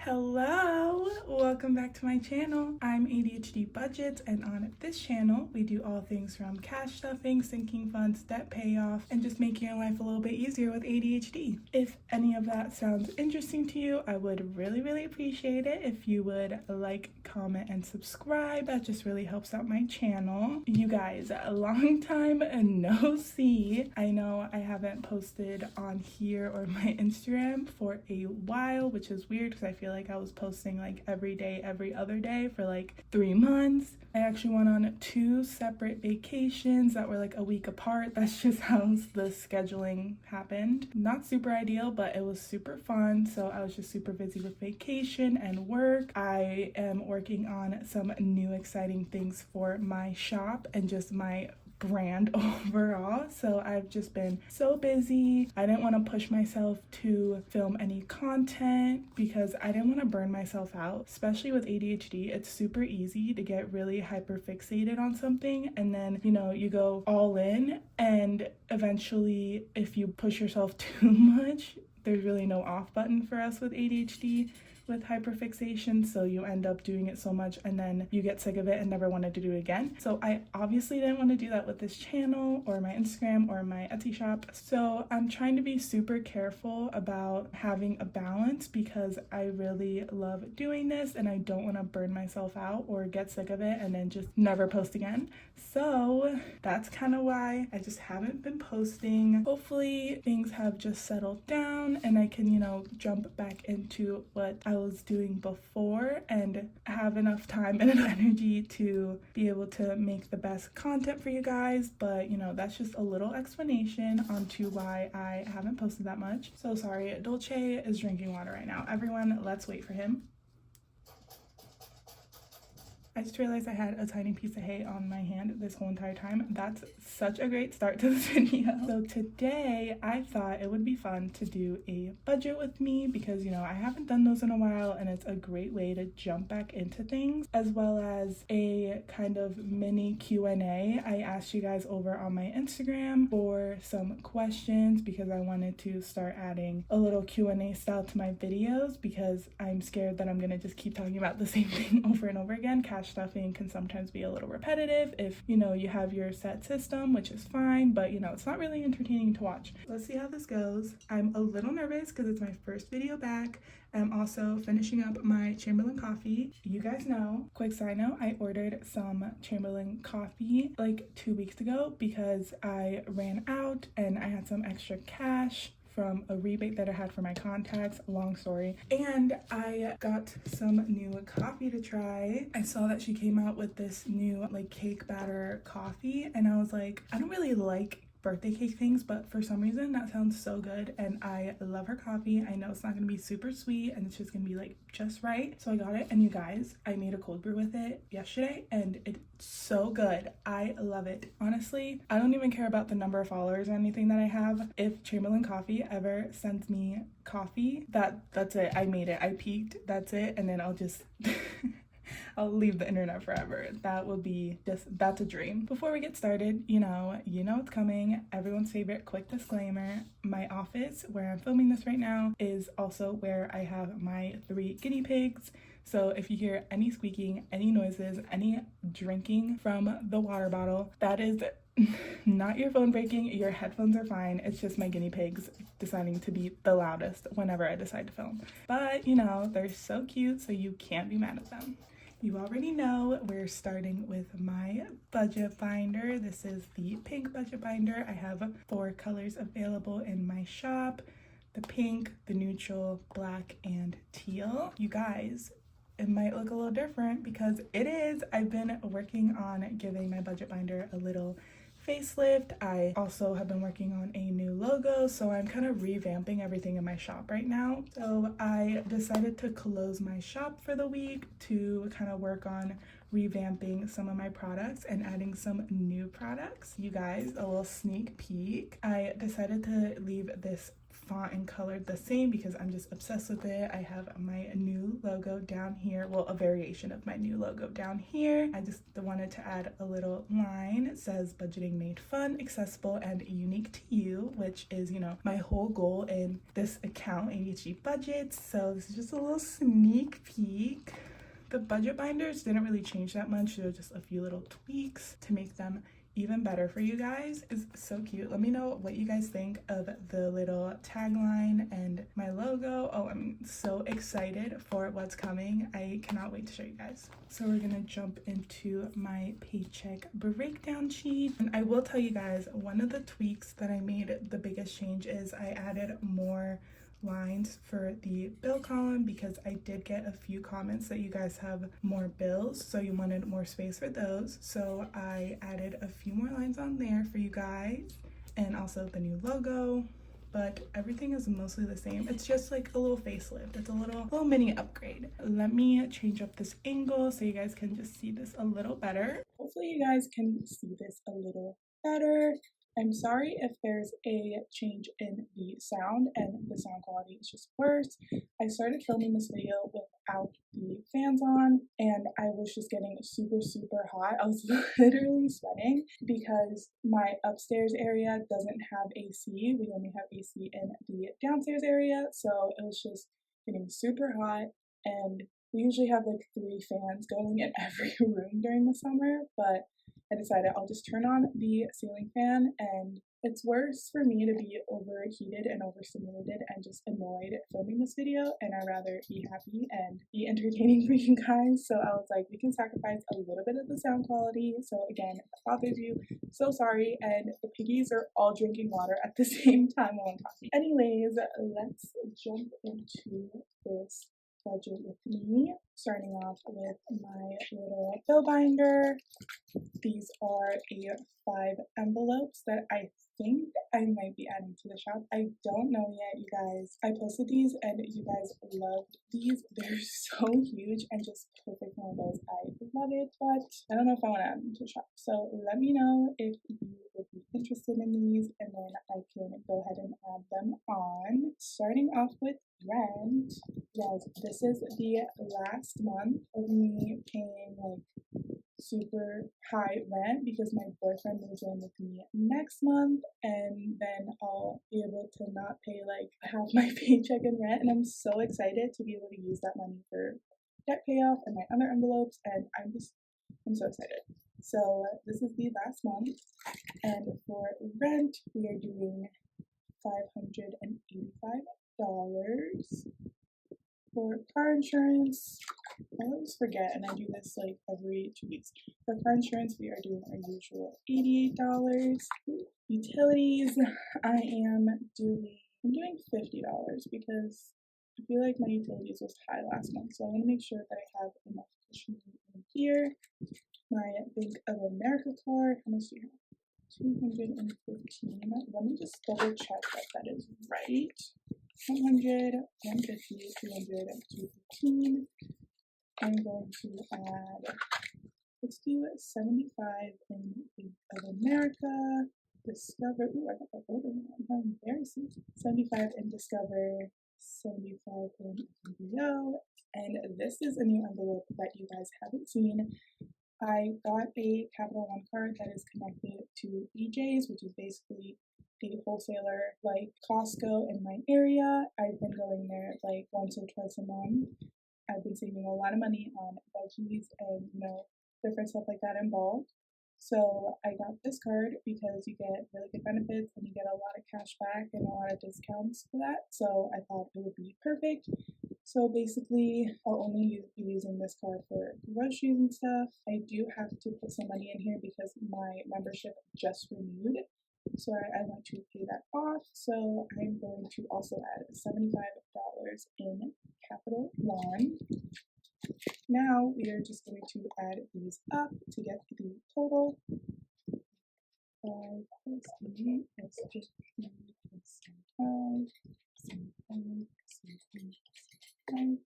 Hello, welcome back to my channel. I'm ADHD Budgets, and on this channel we do all things from cash stuffing, sinking funds, debt payoff, and just making your life a little bit easier with ADHD. If any of that sounds interesting to you, I would really appreciate it if you would like, comment, and subscribe. That just really helps out my channel. You guys, a long time no see. I know I haven't posted on here or my Instagram for a while, which is weird because I feel like I was posting like every day, every other day for like 3 months. I actually went on 2 separate vacations that were like a week apart. That's just how the scheduling happened. Not super ideal, but it was super fun. So I was just super busy with vacation and work. I am working on some new exciting things for my shop and just my brand overall. So I've just been so busy. I didn't want to push myself to film any content because I didn't want to burn myself out. Especially with ADHD, it's super easy to get really hyper fixated on something, and then you go all in, and eventually if you push yourself too much, there's really no off button for us with ADHD, with hyperfixation, so you end up doing it so much and then you get sick of it and never wanted to do it again. So I obviously didn't want to do that with this channel or my Instagram or my Etsy shop. So I'm trying to be super careful about having a balance because I really love doing this and I don't want to burn myself out or get sick of it and then just never post again. So that's kind of why I just haven't been posting. Hopefully things have just settled down and I can, jump back into what I was doing before and have enough time and energy to be able to make the best content for you guys. But that's just a little explanation onto why I haven't posted that much. So sorry. Dolce is drinking water right now. Everyone, let's wait for him. I just realized I had a tiny piece of hay on my hand this whole entire time. That's such a great start to this video. So today I thought it would be fun to do a budget with me because I haven't done those in a while and it's a great way to jump back into things, as well as a kind of mini Q&A. I asked you guys over on my Instagram for some questions because I wanted to start adding a little Q&A style to my videos because I'm scared that I'm gonna just keep talking about the same thing over and over again. Cash stuffing can sometimes be a little repetitive if you have your set system, which is fine, but it's not really entertaining to watch. Let's see how this goes. I'm a little nervous because it's my first video back. I'm also finishing up my Chamberlain coffee. You guys know, quick side note, I ordered some Chamberlain coffee like 2 weeks ago because I ran out and I had some extra cash from a rebate that I had for my contacts, long story. And I got some new coffee to try. I saw that she came out with this new like cake batter coffee and I was like, I don't really like birthday cake things, but for some reason that sounds so good and I love her coffee. I know it's not gonna be super sweet and it's just gonna be like just right. So I got it, and you guys, I made a cold brew with it yesterday and it's so good. I love it. Honestly, I don't even care about the number of followers or anything that I have. If Chamberlain Coffee ever sends me coffee, that's it. I made it. I peaked. That's it. And then I'll just I'll leave the internet forever. That would be that's a dream. Before we get started, you know it's coming. Everyone's favorite quick disclaimer. My office where I'm filming this right now is also where I have my 3 guinea pigs. So if you hear any squeaking, any noises, any drinking from the water bottle, that is not your phone breaking. Your headphones are fine. It's just my guinea pigs deciding to be the loudest whenever I decide to film. But they're so cute, so you can't be mad at them. You already know we're starting with my budget binder. This is the pink budget binder. I have 4 colors available in my shop: the pink, the neutral, black, and teal. You guys, it might look a little different because it is. I've been working on giving my budget binder a little facelift. I also have been working on a new logo, so I'm kind of revamping everything in my shop right now. So I decided to close my shop for the week to kind of work on revamping some of my products and adding some new products. You guys, a little sneak peek. I decided to leave this font and colored the same because I'm just obsessed with it. I have my new logo down here, well, a variation of my new logo down here. I just wanted to add a little line. It says budgeting made fun, accessible, and unique to you, which is, you know, my whole goal in this account, ADHD Budgets. So this is just a little sneak peek. The budget binders didn't really change that much. There were just a few little tweaks to make them even better for you guys. Is so cute. Let me know what you guys think of the little tagline and my logo. Oh, I'm so excited for what's coming. I cannot wait to show you guys. So we're gonna jump into my paycheck breakdown sheet, and I will tell you guys, one of the tweaks that I made, the biggest change, is I added more lines for the bill column because I did get a few comments that you guys have more bills, so you wanted more space for those. So I added a few more lines on there for you guys, and also the new logo, but everything is mostly the same. It's just like a little facelift. It's a little mini upgrade. Let me change up this angle so you guys can just see this a little better. Hopefully you guys can see this a little better. I'm sorry if there's a change in the sound and the sound quality is just worse. I started filming this video without the fans on, and I was just getting super hot. I was literally sweating because my upstairs area doesn't have AC. We only have AC in the downstairs area, so it was just getting super hot, and we usually have like 3 fans going in every room during the summer, but I decided I'll just turn on the ceiling fan, and it's worse for me to be overheated and overstimulated and just annoyed filming this video, and I'd rather be happy and be entertaining for you guys. So I was like, we can sacrifice a little bit of the sound quality. So again, if that bothers you, so sorry. And the piggies are all drinking water at the same time while I'm talking. Anyways, let's jump into this budget with me, starting off with my little bill binder. These are 5 envelopes that I think I might be adding to the shop. I don't know yet, you guys. I posted these and you guys loved these. They're so huge and just perfect for my bills. I love it, but I don't know if I want to add them to the shop. So let me know if you would be interested in these, and then I can go ahead and add them on. Starting off with rent. Guys, this is the last month of me paying like super high rent because my boyfriend moves in with me next month, and then I'll be able to not pay like half my paycheck in rent, and I'm so excited to be able to use that money for debt payoff and my other envelopes, and I'm so excited. So this is the last month, and for rent we are doing $585. For car insurance, I always forget, and I do this like every 2 weeks. For car insurance, we are doing our usual $88. Utilities, I'm doing $50 because I feel like my utilities was high last month, so I want to make sure that I have enough cushion in here. My Bank of America card, how much do you have? 215. Let me just double check that is right. 100, 150, 200, 215. I'm going to add, let's do 75 in Bank of America. Discover, ooh, I got that older one. How embarrassing. 75 in Discover, 75 in VO. And this is a new envelope that you guys haven't seen. I got a Capital One card that is connected to BJ's, which is basically a wholesaler like Costco in my area. I've been going there like once or twice a month. I've been saving a lot of money on veggies and, you know, different stuff like that in bulk. So I got this card because you get really good benefits and you get a lot of cash back and a lot of discounts for that. So I thought it would be perfect. So basically, I'll only be using this card for groceries and stuff. I do have to put some money in here because my membership just renewed. So I want to pay that off. So I'm going to also add $75 in Capital One. Now we are just going to add these up to get the total. 5 plus 8 is 15 plus 75, 75.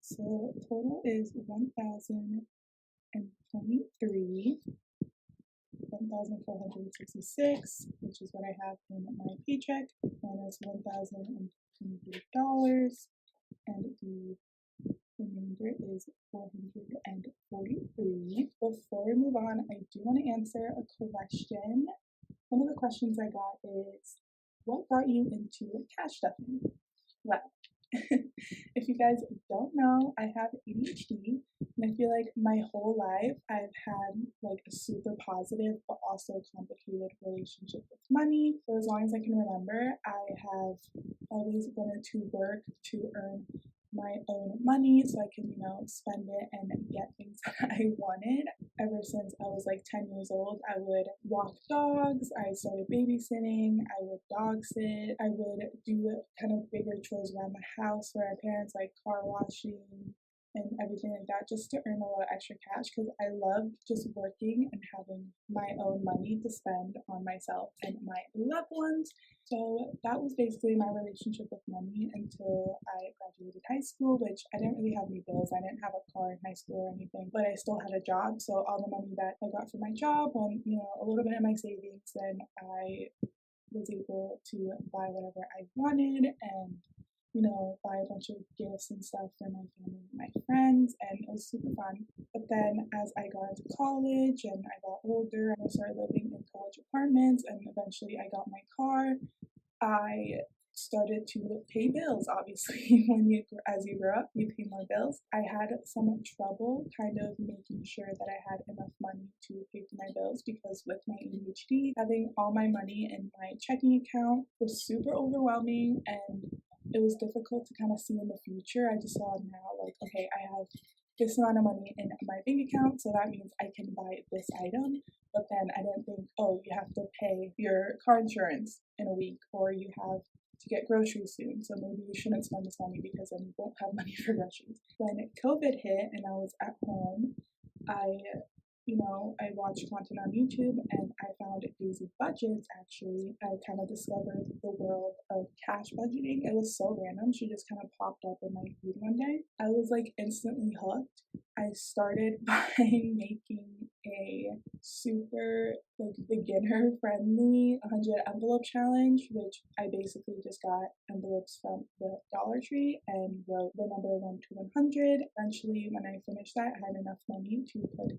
So total is 1,023. $1,466, which is what I have in my paycheck, minus $1,023, and the remainder is $443. Before we move on, I do want to answer a question. One of the questions I got is, what got you into cash stuffing? Well, if you guys don't know, I have ADHD, and I feel like my whole life I've had like a super positive but also complicated relationship with money. For as long as I can remember, I have always wanted to work to earn my own money so I can, spend it and get things that I wanted. Ever since I was like 10 years old, I would walk dogs, I started babysitting, I would dog sit, I would do kind of bigger chores around the house for our parents, like car washing and everything like that, just to earn a little extra cash, because I love just working and having my own money to spend on myself and my loved ones. So that was basically my relationship with money until I graduated high school, which I didn't really have any bills. I didn't have a car in high school or anything, but I still had a job. So all the money that I got from my job and, a little bit of my savings, then I was able to buy whatever I wanted and buy a bunch of gifts and stuff for my family and my friends, and it was super fun. But then as I got into college and I got older, I started living in college apartments, and eventually I got my car. I started to pay bills. Obviously, as you grow up, you pay more bills. I had some trouble kind of making sure that I had enough money to pay for my bills, because with my ADHD, having all my money in my checking account was super overwhelming, and it was difficult to kind of see in the future. I just saw now, like, okay, I have this amount of money in my bank account, so that means I can buy this item. But then I didn't think, oh, you have to pay your car insurance in a week, or you have to get groceries soon, so maybe you shouldn't spend this money because then you won't have money for groceries. When COVID hit and I was at home, I watched content on YouTube and I found ADHDBUDGETS. Actually, I kind of discovered the world of cash budgeting. It was so random. She just kind of popped up in my feed one day. I was like instantly hooked. I started by making a super beginner friendly 100 envelope challenge, which I basically just got envelopes from the Dollar Tree and wrote the number 1 to 100. Eventually, when I finished that, I had enough money to put a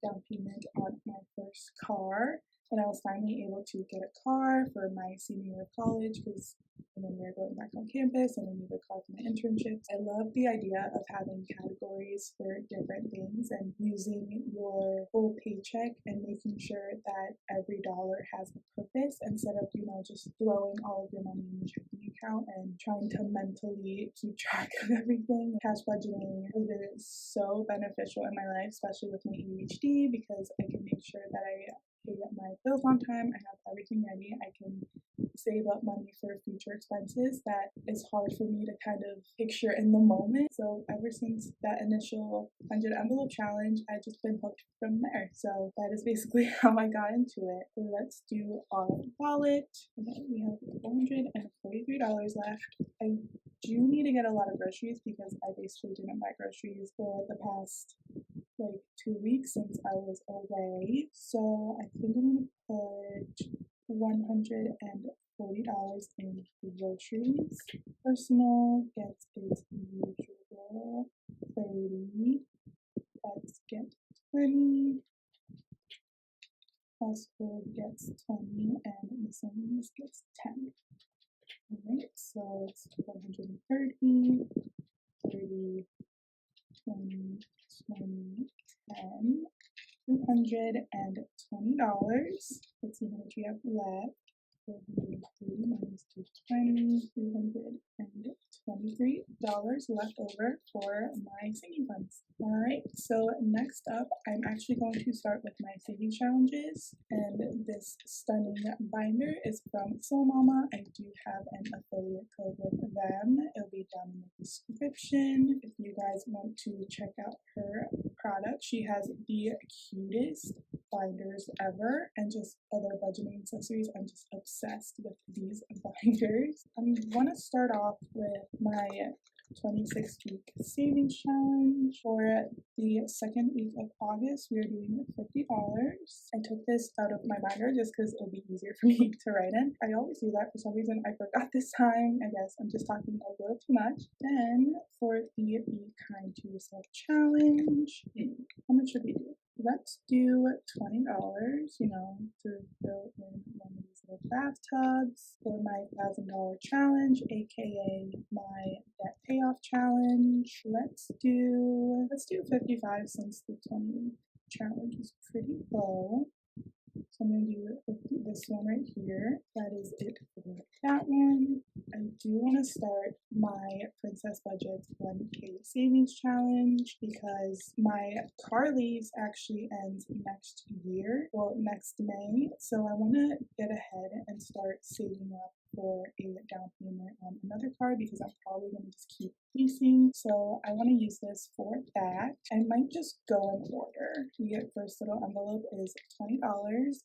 down payment on my first car, and I was finally able to get a car for my senior year of college, because we were going back on campus and I needed a car for my internships. I love the idea of having categories for different things and using your whole paycheck and making sure that every dollar has a purpose, instead of just throwing all of your money in your checking account and trying to mentally keep track of everything. Cash budgeting has been so beneficial in my life, especially with my ADHD, because I can make sure that I pay my bills on time, I have everything ready, I can save up money for future expenses that is hard for me to kind of picture in the moment. So ever since that initial 100 envelope challenge, I've just been hooked from there. So that is basically how I got into it. So let's do our wallet. Okay, we have $443 left. I do need to get a lot of groceries because I basically didn't buy groceries for the past 2 weeks since I was away. So I think I'm gonna put $140 in groceries. Personal gets its usual 30. Pets get 20. Household gets 20, and miscellaneous gets 10. Alright, so it's 130, 30, 20, 20, 10, $220. Let's see how much we have left. 430 minus 220, $223 left over for my saving funds. Alright, so next up, I'm actually going to start with my saving challenges, and this stunning binder is from Soul Mama. I do have an affiliate code with them. It'll be down in the description if you guys want to check out her product. She has the cutest binders ever, and just other budgeting accessories. I'm just obsessed with these binders. I want to start off with my 26-week savings challenge. For the second week of August, we are doing $50. I took this out of my binder just because it'll be easier for me to write in. I always do that. For some reason, I forgot this time. I guess I'm just talking a little too much. Then for the Be Kind to Yourself challenge, how much should we do? Let's do $20, to fill in one of these little bathtubs for my $1,000 challenge, aka my debt payoff challenge. Let's do 55 since the 20 challenge is pretty low. So I'm going to do this one right here. That is it for that one. I do want to start my Princess Budgets 1K savings challenge because my car lease actually ends next year, well, next May. So I want to get ahead and start saving up for a down payment on another car because I'm probably going to just keep leasing. So I want to use this for that. I might just go in order. The first little envelope is $20.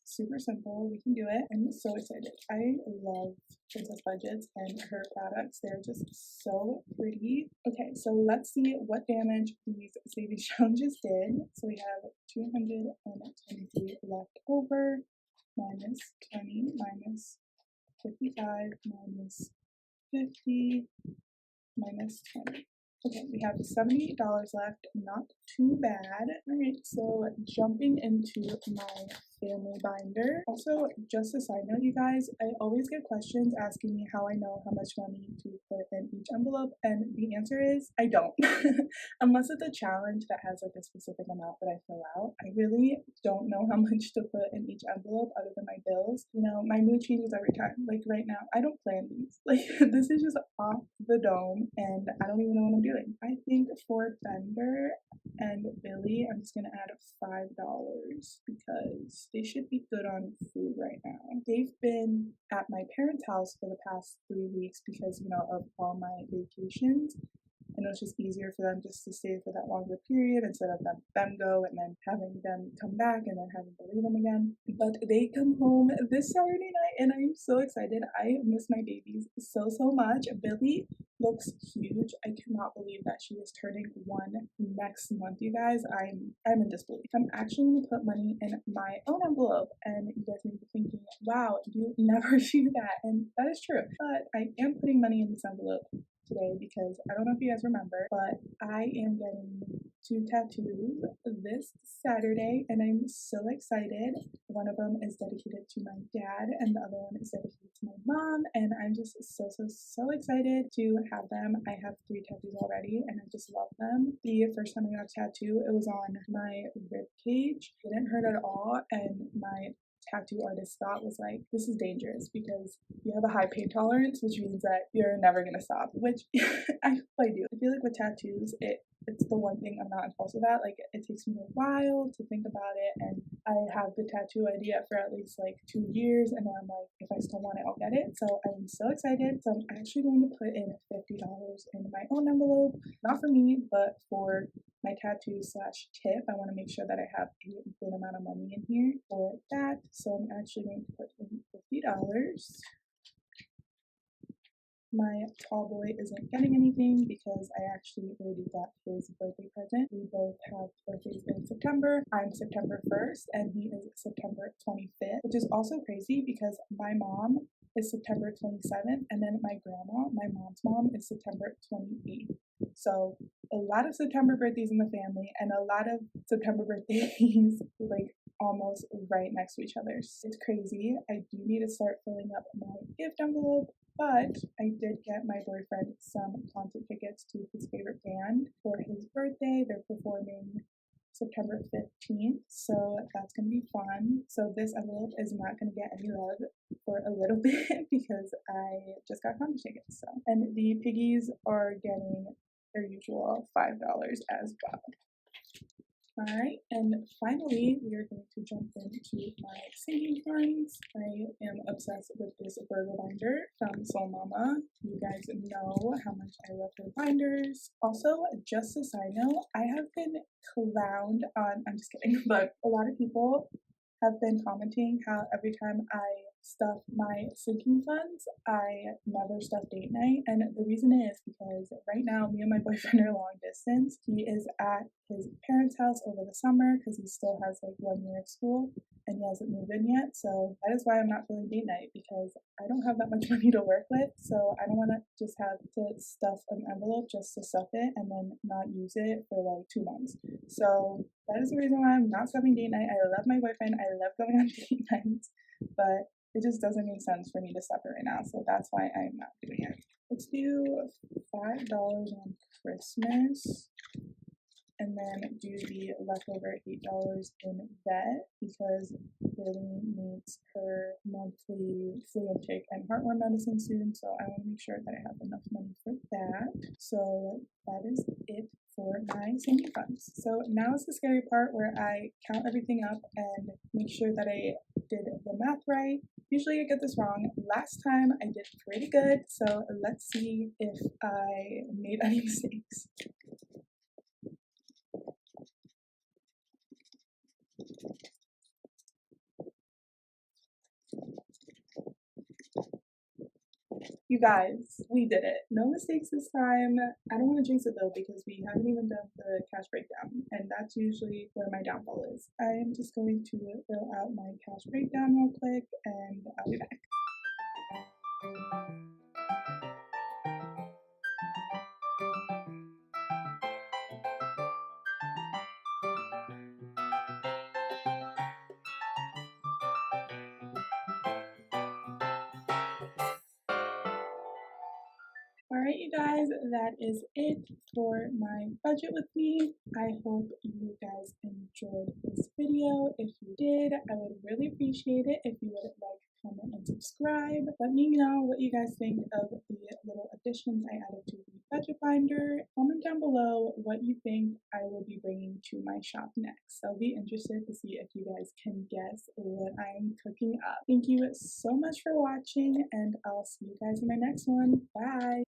Super simple. We can do it. I'm so excited. I love Princess Budgets and her products. They're just so pretty. Okay, so let's see what damage these savings challenges did. So we have 223 left over, minus 20, minus 55, minus 50, minus 20. Okay, we have $78 left. Not too bad. All right, so jumping into my family binder. Also, just a side note, you guys, I always get questions asking me how I know how much money to put in each envelope, and the answer is I don't. Unless it's a challenge that has like a specific amount that I fill out, I really don't know how much to put in each envelope other than my bills. My mood changes every time. Like right now, I don't plan these. Like this is just off the dome, and I don't even know what I'm doing. I think for Bender and Billy, I'm just gonna add $5 because they should be good on food right now. They've been at my parents' house for the past 3 weeks because, of all my vacations. And it was just easier for them just to stay for that longer period instead of them go and then having them come back and then having to leave them again. But they come home this Saturday night and I'm so excited. I miss my babies so much. Billy looks huge. I cannot believe that she is turning 1 next month, you guys. I'm in disbelief. I'm actually going to put money in my own envelope, and you guys may be thinking, wow, you never do that. And that is true. But I am putting money in this envelope today because I don't know if you guys remember, but I am getting 2 tattoos this Saturday and I'm so excited. One of them is dedicated to my dad and the other one is dedicated to my mom, and I'm just so excited to have them. I have 3 tattoos already and I just love them. The first time I got a tattoo, it was on my rib cage. It didn't hurt at all, and my tattoo artist thought was like, this is dangerous because you have a high pain tolerance, which means that you're never gonna stop, which I hope I do. I feel like with tattoos, it's the one thing I'm not impulsive at. Like it takes me a while to think about it, and I have the tattoo idea for at least like 2 years, and then I'm like, if I still want it, I'll get it. So I'm so excited. So I'm actually going to put in $50 in my own envelope, not for me, but for my tattoo / tip. I want to make sure that I have a good amount of money in here for that. So I'm actually going to put in $50. My tall boy isn't getting anything because I actually already got his birthday present. We both have birthdays in September. I'm September 1st and he is September 25th, which is also crazy because my mom is September 27th and then my grandma, my mom's mom, is September 28th. So a lot of September birthdays in the family and a lot of September birthdays like almost right next to each other. It's crazy. I do need to start filling up my gift envelope, but I did get my boyfriend some concert tickets to his favorite band for his birthday. They're performing September 15th, so that's going to be fun. So this envelope is not going to get any love for a little bit because I just got concert tickets. So. And the piggies are getting their usual $5 as well. Alright, and finally, we are going to jump into my saving funds. I am obsessed with this burger binder from Soul Mama. You guys know how much I love her binders. Also, just a side note, I have been clowned on, I'm just kidding, but a lot of people have been commenting how every time I stuff my sinking funds, I never stuff date night. And the reason is because right now, me and my boyfriend are long distance. He is at his parents' house over the summer because he still has like 1 year of school and he hasn't moved in yet. So that is why I'm not feeling date night, because I don't have that much money to work with. So I don't want to just have to stuff an envelope just to stuff it and then not use it for like 2 months. So that is the reason why I'm not stuffing date night. I love my boyfriend. I love going on date nights, but it just doesn't make sense for me to stuff it right now. So that's why I'm not doing it. Let's do $5 on Christmas, and then do the leftover $8 in vet because Lily needs her monthly flea and tick and heartworm medicine soon, so I want to make sure that I have enough money for that. So that is it for my sinking funds. So now is the scary part where I count everything up and make sure that I did the math right. Usually I get this wrong. Last time I did pretty good, so let's see if I made any mistakes. You guys, we did it. No mistakes this time. I don't want to jinx it though because we haven't even done the cash breakdown, and that's usually where my downfall is. I am just going to fill out my cash breakdown real quick and I'll be back. Alright, you guys, that is it for my budget with me. I hope you guys enjoyed this video. If you did, I would really appreciate it if you would like, comment, and subscribe. Let me know what you guys think of the little additions I added to the budget binder. Comment down below what you think I will be bringing to my shop next. I'll be interested to see if you guys can guess what I'm cooking up. Thank you so much for watching, and I'll see you guys in my next one. Bye!